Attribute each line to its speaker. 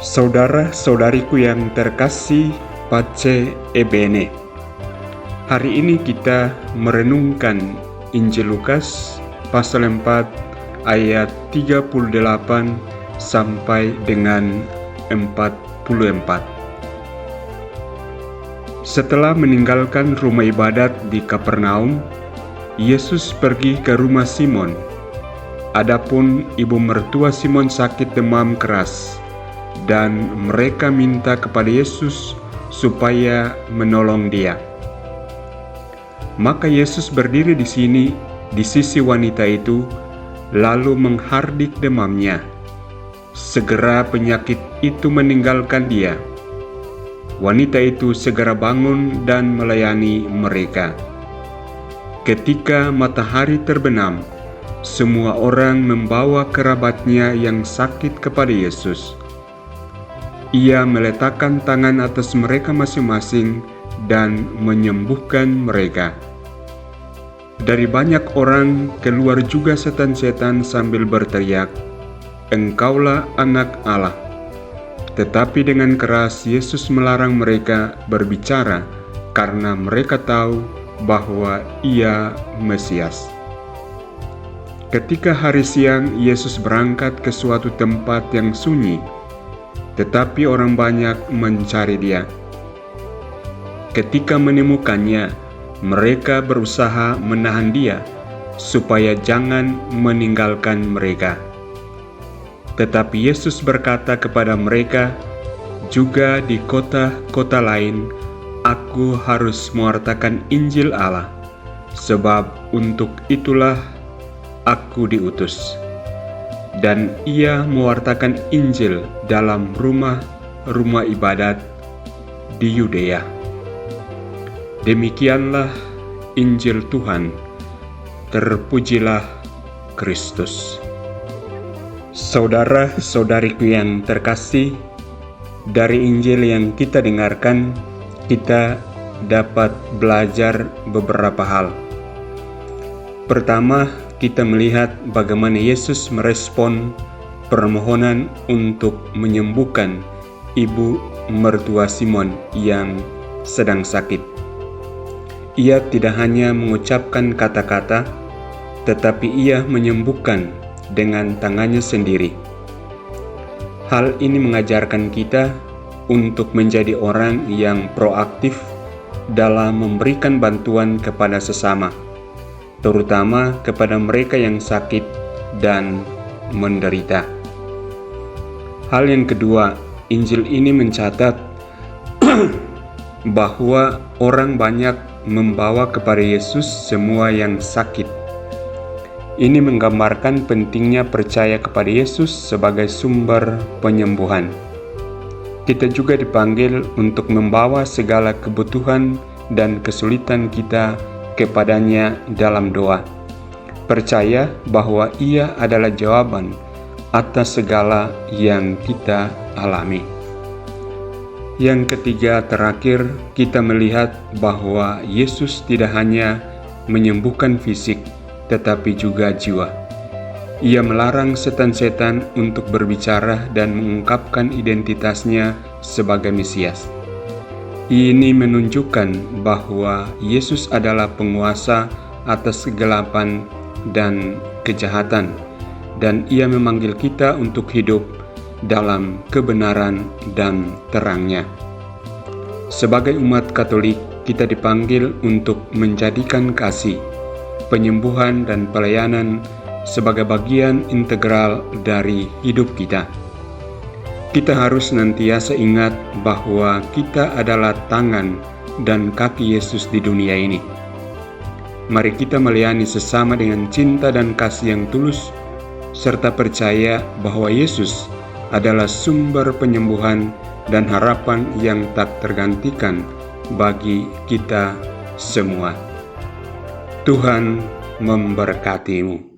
Speaker 1: Saudara-saudariku yang terkasih, Pace Ebene. Hari ini kita merenungkan Injil Lukas pasal 4 ayat 38 sampai dengan 44. Setelah meninggalkan rumah ibadat di Kapernaum, Yesus pergi ke rumah Simon. Adapun ibu mertua Simon sakit demam keras, dan mereka minta kepada Yesus supaya menolong dia. Maka Yesus berdiri di sisi wanita itu, lalu menghardik demamnya. Segera penyakit itu meninggalkan dia. Wanita itu segera bangun dan melayani mereka. Ketika matahari terbenam, semua orang membawa kerabatnya yang sakit kepada Yesus. Ia meletakkan tangan atas mereka masing-masing dan menyembuhkan mereka. Dari banyak orang keluar juga setan-setan sambil berteriak, "Engkaulah Anak Allah." Tetapi dengan keras Yesus melarang mereka berbicara karena mereka tahu bahwa Ia Mesias. Ketika hari siang, Yesus berangkat ke suatu tempat yang sunyi, tetapi orang banyak mencari Dia. Ketika menemukannya, mereka berusaha menahan Dia supaya jangan meninggalkan mereka. Tetapi Yesus berkata kepada mereka, "Juga di kota-kota lain, Aku harus mewartakan Injil Allah, sebab untuk itulah Aku diutus." Dan Ia mewartakan Injil dalam rumah-rumah ibadat di Yudea. Demikianlah Injil Tuhan. Terpujilah Kristus. Saudara-saudariku yang terkasih, dari Injil yang kita dengarkan, kita dapat belajar beberapa hal. Pertama, kita melihat bagaimana Yesus merespon permohonan untuk menyembuhkan ibu mertua Simon yang sedang sakit. Ia tidak hanya mengucapkan kata-kata, tetapi Ia menyembuhkan dengan tangannya sendiri. Hal ini mengajarkan kita untuk menjadi orang yang proaktif dalam memberikan bantuan kepada sesama, terutama kepada mereka yang sakit dan menderita. Hal yang kedua, Injil ini mencatat bahwa orang banyak membawa kepada Yesus semua yang sakit. Ini menggambarkan pentingnya percaya kepada Yesus sebagai sumber penyembuhan. Kita juga dipanggil untuk membawa segala kebutuhan dan kesulitan kita kepadanya dalam doa. Percaya bahwa Ia adalah jawaban atas segala yang kita alami. Yang ketiga, terakhir, kita melihat bahwa Yesus tidak hanya menyembuhkan fisik, tetapi juga jiwa. Ia melarang setan-setan untuk berbicara dan mengungkapkan identitasnya sebagai Mesias. Ini menunjukkan bahwa Yesus adalah penguasa atas kegelapan dan kejahatan, dan Ia memanggil kita untuk hidup dalam kebenaran dan terangnya. Sebagai umat Katolik, kita dipanggil untuk menjadikan kasih, penyembuhan dan pelayanan sebagai bagian integral dari hidup kita. Kita harus senantiasa ingat bahwa kita adalah tangan dan kaki Yesus di dunia ini. Mari kita melayani sesama dengan cinta dan kasih yang tulus, serta percaya bahwa Yesus adalah sumber penyembuhan dan harapan yang tak tergantikan bagi kita semua. Tuhan memberkatimu.